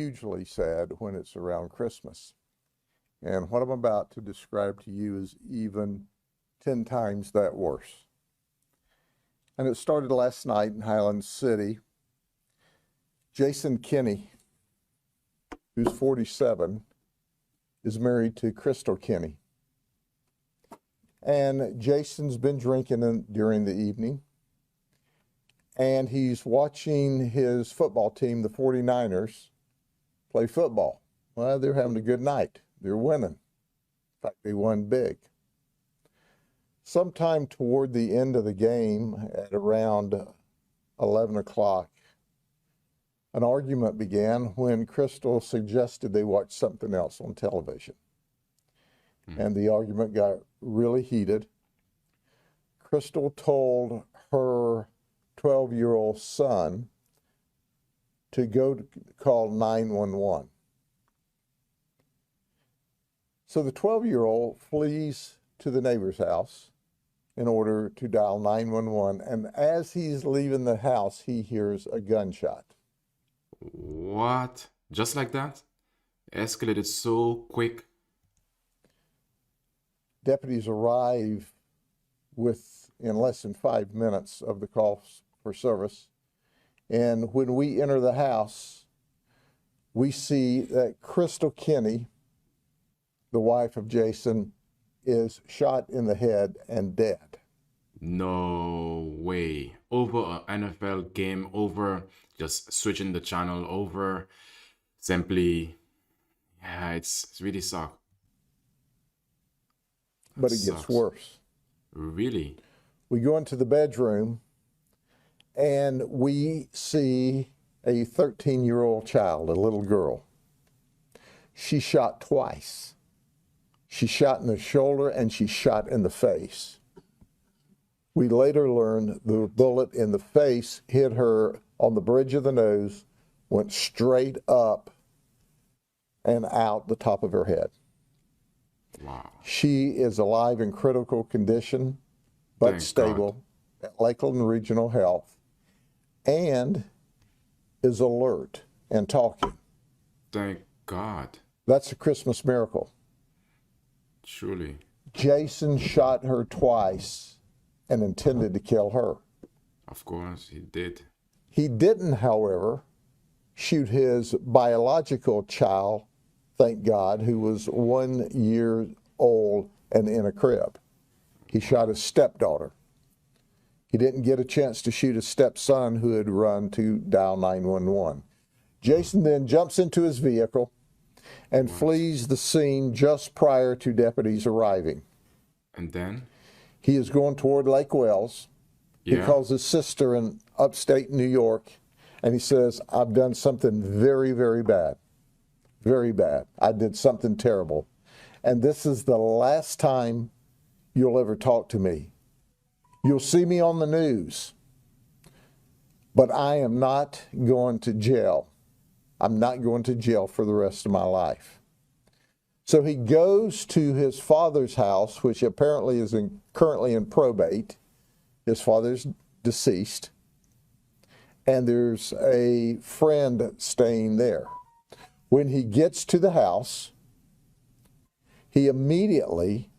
Hugely sad when it's around Christmas. And what I'm about to describe to you is even 10 times that worse. And it started last night in Highland City. Jason Kinney, who's 47, is married to Crystal Kinney. And Jason's been drinking during the evening. And he's watching his football team, the 49ers, play football. Well, they're having a good night. They're winning. In fact, they won big. Sometime toward the end of the game, at around 11 o'clock, an argument began when Crystal suggested they watch something else on television. And the argument got really heated. Crystal told her 12-year-old son to go to call 911. So the 12-year-old flees to the neighbor's house in order to dial 911, and as he's leaving the house, he hears a gunshot. What? Just like that? Escalated so quick. Deputies arrive in less than 5 minutes of the call for service, and when we enter the house, we see that Crystal Kinney, the wife of Jason, is shot in the head and dead. No way. Over an NFL game, over just switching the channel over. Simply, yeah, it's really suck. But it gets Sucks. worse. Really? We go into the bedroom and we see a 13-year-old child, a little girl. She shot twice. She shot in the shoulder and she shot in the face. We later learned the bullet in the face hit her on the bridge of the nose, went straight up and out the top of her head. Wow. She is alive in critical condition, but Thank stable at Lakeland Regional Health, and is alert and talking. Thank God. That's a Christmas miracle. Truly. Jason shot her twice and intended to kill her. Of course, he did. He didn't, however, shoot his biological child, thank God, who was 1 year old and in a crib. He shot his stepdaughter. He didn't get a chance to shoot his stepson, who had run to dial 911. Jason then jumps into his vehicle and flees the scene just prior to deputies arriving. And then? He is going toward Lake Wells. He Yeah. calls his sister in upstate New York, and he says, I've done something very, very bad. Very bad. I did something terrible. And this is the last time you'll ever talk to me. You'll see me on the news, but I am not going to jail. I'm not going to jail for the rest of my life. So he goes to his father's house, which apparently is currently in probate. His father's deceased, and there's a friend staying there. When he gets to the house, he immediately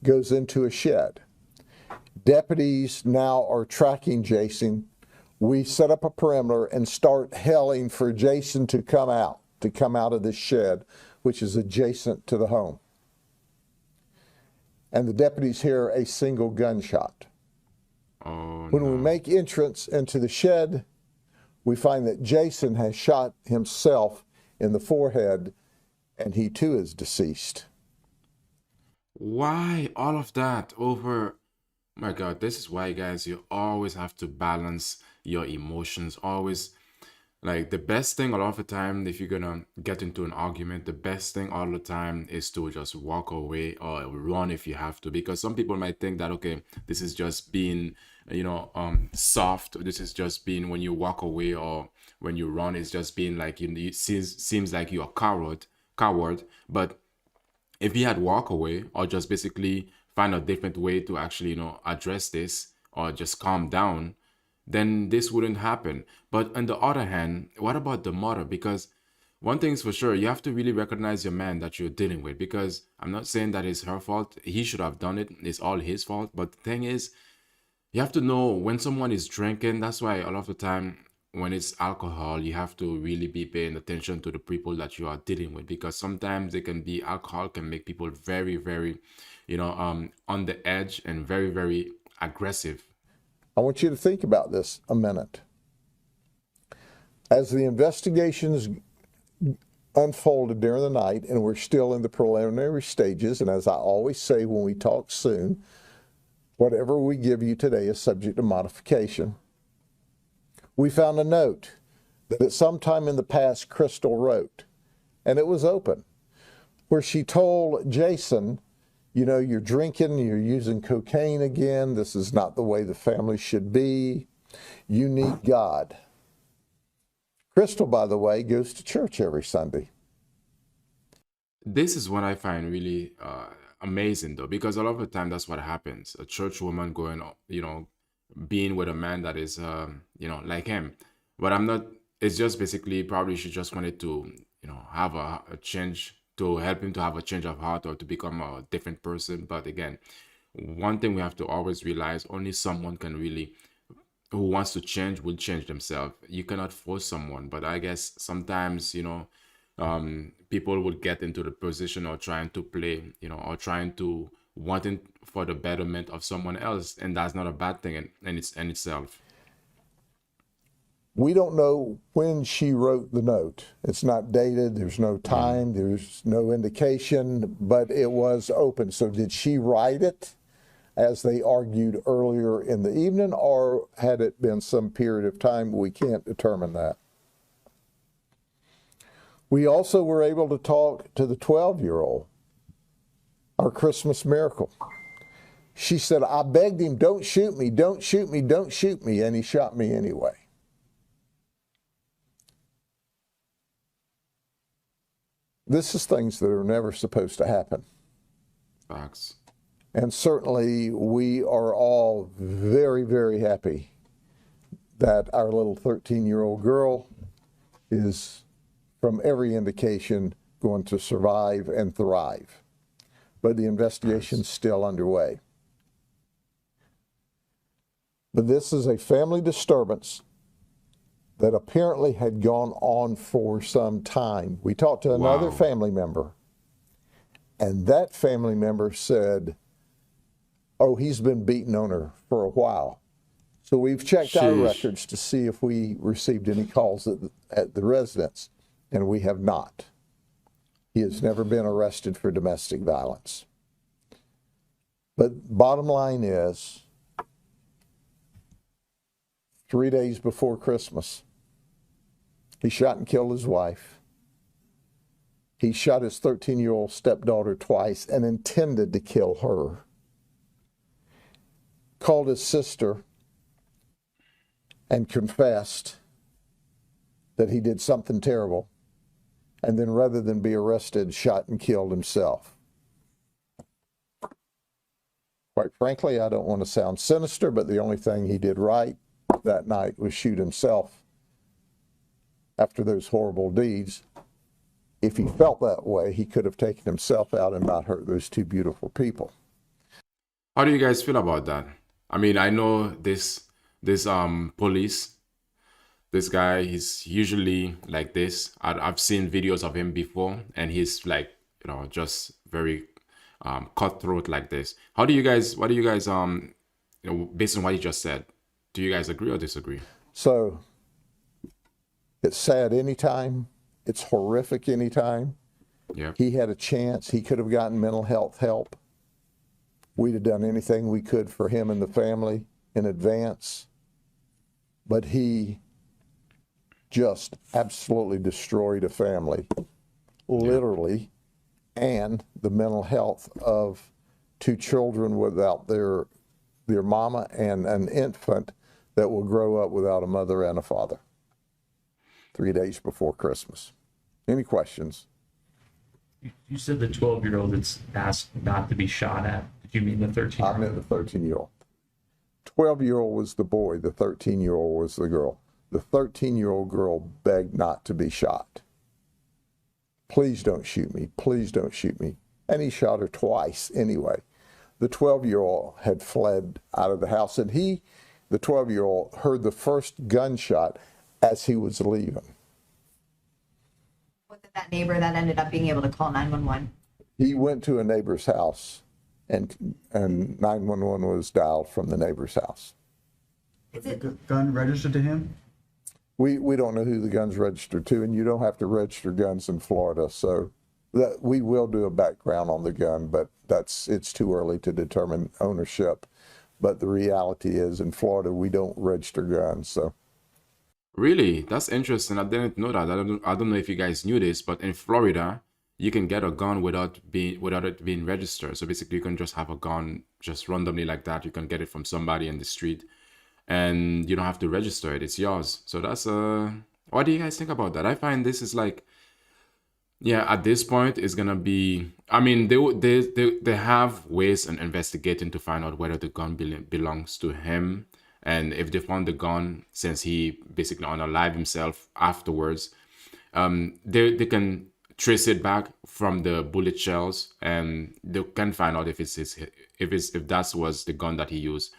goes into a shed. Deputies now are tracking Jason. We set up a perimeter and start yelling for Jason to come out of this shed, which is adjacent to the home. And the deputies hear a single gunshot. Oh, When no. we make entrance into the shed, we find that Jason has shot himself in the forehead, and he too is deceased. Why all of that over? My God, this is why, guys, you always have to balance your emotions. Always, like, the best thing a lot of the time, if you're gonna get into an argument, the best thing all the time is to just walk away or run if you have to. Because some people might think that, okay, this is just being, soft. This is just being when you walk away or when you run, it's just being like, it seems like you're a coward. But if he had walk away or just basically find a different way to actually, address this or just calm down, then this wouldn't happen. But on the other hand, what about the mother? Because one thing's for sure, you have to really recognize your man that you're dealing with, because I'm not saying that it's her fault. He should have done it. It's all his fault. But the thing is, you have to know when someone is drinking. That's why a lot of the time when it's alcohol, you have to really be paying attention to the people that you are dealing with, because sometimes it can be alcohol can make people very, very, on the edge and very, very aggressive. I want you to think about this a minute. As the investigations unfolded during the night, and we're still in the preliminary stages, and as I always say when we talk soon, whatever we give you today is subject to modification. We found a note that at some time in the past Crystal wrote, and it was open, where she told Jason, you're drinking, you're using cocaine again, this is not the way the family should be, you need God. Crystal, by the way, goes to church every Sunday. This is what I find really amazing, though, because a lot of the time that's what happens. A church woman going, being with a man that is, like him. But I'm not, it's just basically probably she just wanted to, have a change, to help him to have a change of heart or to become a different person. But again, one thing we have to always realize, only someone can really, who wants to change, will change themselves. You cannot force someone. But I guess sometimes, people would get into the position or trying to play, or trying to wanting for the betterment of someone else, and that's not a bad thing in itself. We don't know when she wrote the note. It's not dated, there's no time, there's no indication, but it was open. So did she write it as they argued earlier in the evening, or had it been some period of time? We can't determine that. We also were able to talk to the 12-year-old, our Christmas miracle. She said, I begged him, don't shoot me, don't shoot me, don't shoot me, and he shot me anyway. This is things that are never supposed to happen. Facts. And certainly we are all very, very happy that our little 13-year-old girl is, from every indication, going to survive and thrive. But the investigation's still underway. But this is a family disturbance that apparently had gone on for some time. We talked to another Wow. family member, and that family member said, oh, he's been beating on her for a while. So we've checked our Sheesh. records to see if we received any calls at the residence, and we have not. He has never been arrested for domestic violence. But bottom line is, 3 days before Christmas, he shot and killed his wife. He shot his 13-year-old stepdaughter twice and intended to kill her. Called his sister and confessed that he did something terrible, and then rather than be arrested, shot and killed himself. Quite frankly, I don't want to sound sinister, but the only thing he did right that night was shoot himself after those horrible deeds. If he felt that way, he could have taken himself out and not hurt those two beautiful people. How do you guys feel about that? I mean, I know this police, this guy, he's usually like this. I've seen videos of him before, and he's like, just very cutthroat like this. What do you guys, based on what you just said, do you guys agree or disagree? So it's sad anytime. It's horrific anytime. Yeah. He had a chance. He could have gotten mental health help. We'd have done anything we could for him and the family in advance. But he just absolutely destroyed a family, literally, and the mental health of two children without their mama and an infant that will grow up without a mother and a father. 3 days before Christmas. Any questions? You said the 12-year-old that's asked not to be shot at. Did you mean the 13-year-old? I meant the 13-year-old. 12-year-old was the boy. The 13-year-old was the girl. The 13-year-old girl begged not to be shot. please don't shoot me. Please don't shoot me. And he shot her twice anyway. The 12-year-old had fled out of the house, and the 12-year-old, heard the first gunshot as he was leaving. Was it that neighbor that ended up being able to call 911? He went to a neighbor's house, and 911 was dialed from the neighbor's house. Is it? The gun registered to him? We don't know who the gun's registered to, and you don't have to register guns in Florida, so that we will do a background on the gun, but it's too early to determine ownership. But the reality is, in Florida, we don't register guns. So Really? That's interesting. I didn't know that. I don't know if you guys knew this, but in Florida, you can get a gun without it being registered. So basically, you can just have a gun just randomly like that. You can get it from somebody in the street, and you don't have to register it. It's yours. So that's what do you guys think about that? I find this is like, yeah, at this point, it's gonna be. I mean, they have ways in investigating to find out whether the gun belongs to him, and if they found the gun, since he basically unalived himself afterwards, they can trace it back from the bullet shells, and they can find out if that was the gun that he used.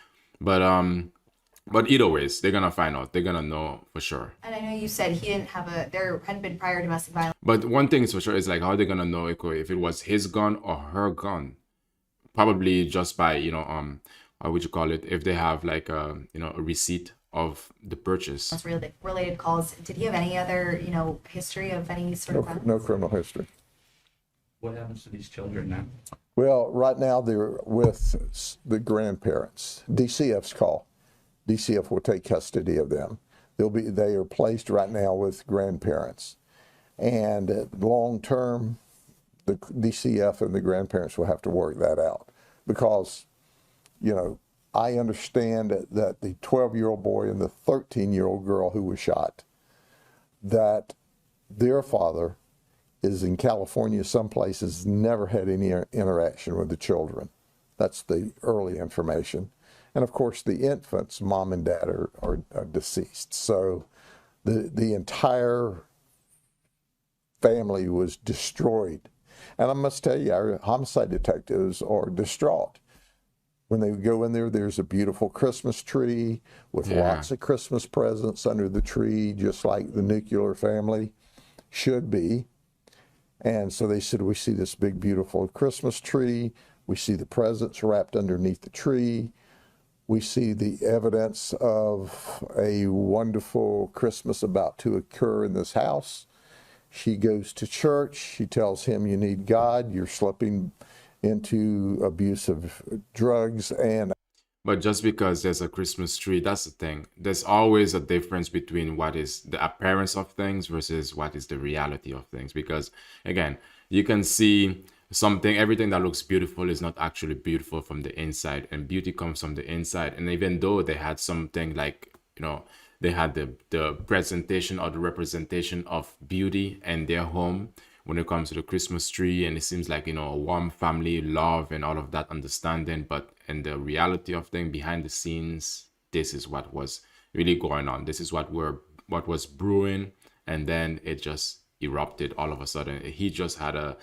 But either ways, they're gonna find out. They're gonna know for sure. And I know you said there hadn't been prior domestic violence. But one thing is for sure is like, how are they gonna know if it was his gun or her gun? Probably just by, how would you call it? If they have like a receipt of the purchase. That's related calls. Did he have any other, history of any sort of violence? no criminal history. What happens to these children now? Well, right now they're with the grandparents. DCF's call. DCF will take custody of them. They are placed right now with grandparents. And long term, the DCF and the grandparents will have to work that out, because, I understand that the 12-year-old boy and the 13-year-old girl who was shot, that their father is in California someplace, has never had any interaction with the children. That's the early information. And of course, the infants, mom and dad, are deceased. So the entire family was destroyed. And I must tell you, our homicide detectives are distraught. When they go in there, there's a beautiful Christmas tree with lots of Christmas presents under the tree, just like the nuclear family should be. And so they said, we see this big, beautiful Christmas tree. We see the presents wrapped underneath the tree. We see the evidence of a wonderful Christmas about to occur in this house. She goes to church. She tells him, you need God. You're slipping into abuse of drugs. But just because there's a Christmas tree, that's the thing. There's always a difference between what is the appearance of things versus what is the reality of things. Because again, you can see everything that looks beautiful is not actually beautiful from the inside, and beauty comes from the inside. And even though they had something like, they had the presentation or the representation of beauty in their home when it comes to the Christmas tree, and it seems like, a warm family, love, and all of that understanding. But in the reality of things behind the scenes, this is what was really going on. This is what was brewing, and then it just erupted all of a sudden. He just had a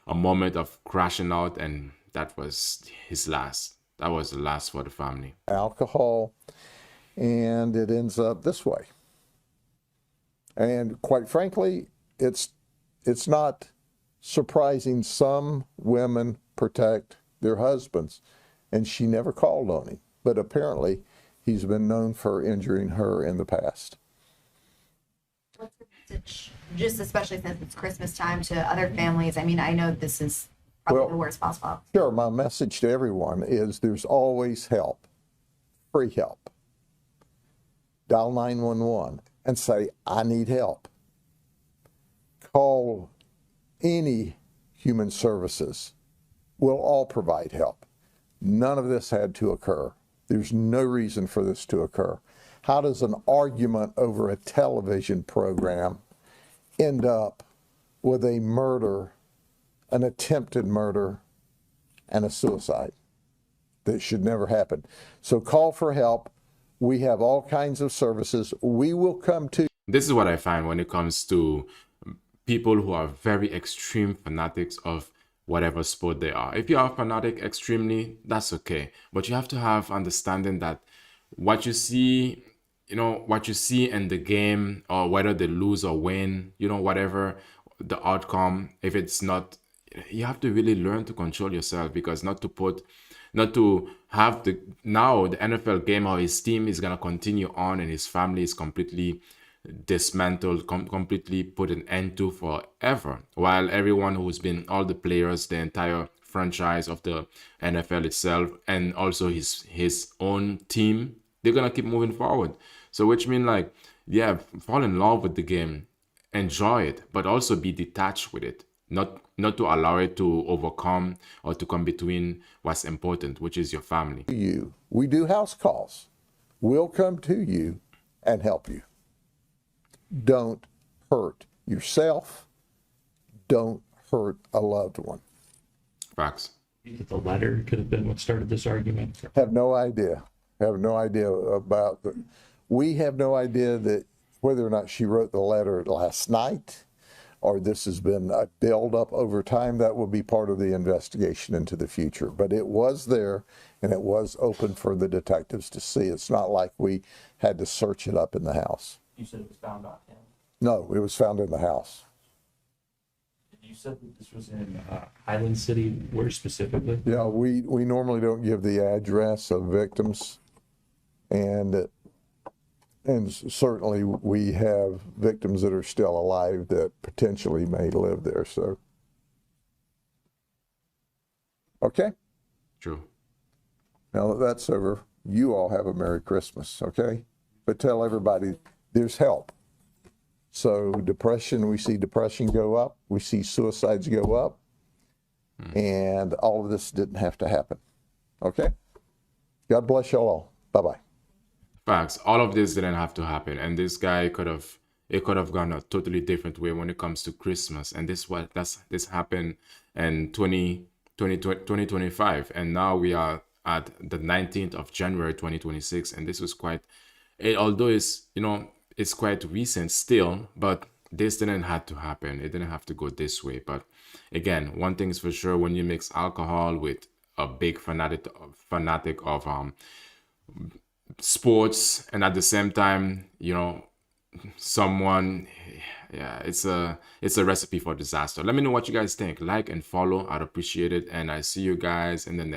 moment of crashing out, and that was his last. That was the last for the family. Alcohol, and it ends up this way. And quite frankly, it's not surprising. Some women protect their husbands, and she never called on him. But apparently, he's been known for injuring her in the past. What's the message, just especially since it's Christmas time, to other families? I mean, I know this is probably the worst possible. Sure, my message to everyone is there's always help, free help. Dial 911 and say, I need help. Call any human services. We'll all provide help. None of this had to occur. There's no reason for this to occur. How does an argument over a television program end up with a murder, an attempted murder, and a suicide? That should never happen. So call for help. We have all kinds of services. We will come to. This is what I find when it comes to people who are very extreme fanatics of whatever sport they are. If you are fanatic extremely, that's okay. But you have to have understanding that what you see, what you see in the game, or whether they lose or win, whatever the outcome, if it's not, you have to really learn to control yourself, because not to have now the NFL game, how his team is going to continue on and his family is completely dismantled, completely put an end to forever, while everyone who's been, all the players, the entire franchise of the NFL itself, and also his own team, they're gonna keep moving forward. So which means, like, yeah, fall in love with the game, enjoy it, but also be detached with it, not to allow it to overcome or to come between what's important, which is your family. You, we do house calls. We'll come to you and help you. Don't hurt yourself. Don't hurt a loved one. Facts. You think the letter could have been what started this argument? Have no idea. Have no idea about the. We have no idea that whether or not she wrote the letter last night, or this has been a build-up over time. That will be part of the investigation into the future. But it was there, and it was open for the detectives to see. It's not like we had to search it up in the house. You said it was found on him. No, it was found in the house. You said that this was in Highland City. Where specifically? Yeah, we normally don't give the address of victims, and certainly we have victims that are still alive that potentially may live there. So, okay. True. Now that that's over, you all have a Merry Christmas, okay? But tell everybody there's help. So depression, we see depression go up, we see suicides go up, and all of this didn't have to happen, okay? God bless y'all all. Bye-bye. Facts. All of this didn't have to happen, and this guy could have gone a totally different way when it comes to Christmas. And this happened in 2025, and now we are at the 19th of January 2026, and this was although it's quite recent still, but this didn't have to happen. It didn't have to go this way. But again, one thing is for sure: when you mix alcohol with a big fanatic of sports, and at the same time, someone, yeah, it's a recipe for disaster. Let me know what you guys think. Like and follow, I'd appreciate it, and I see you guys in the next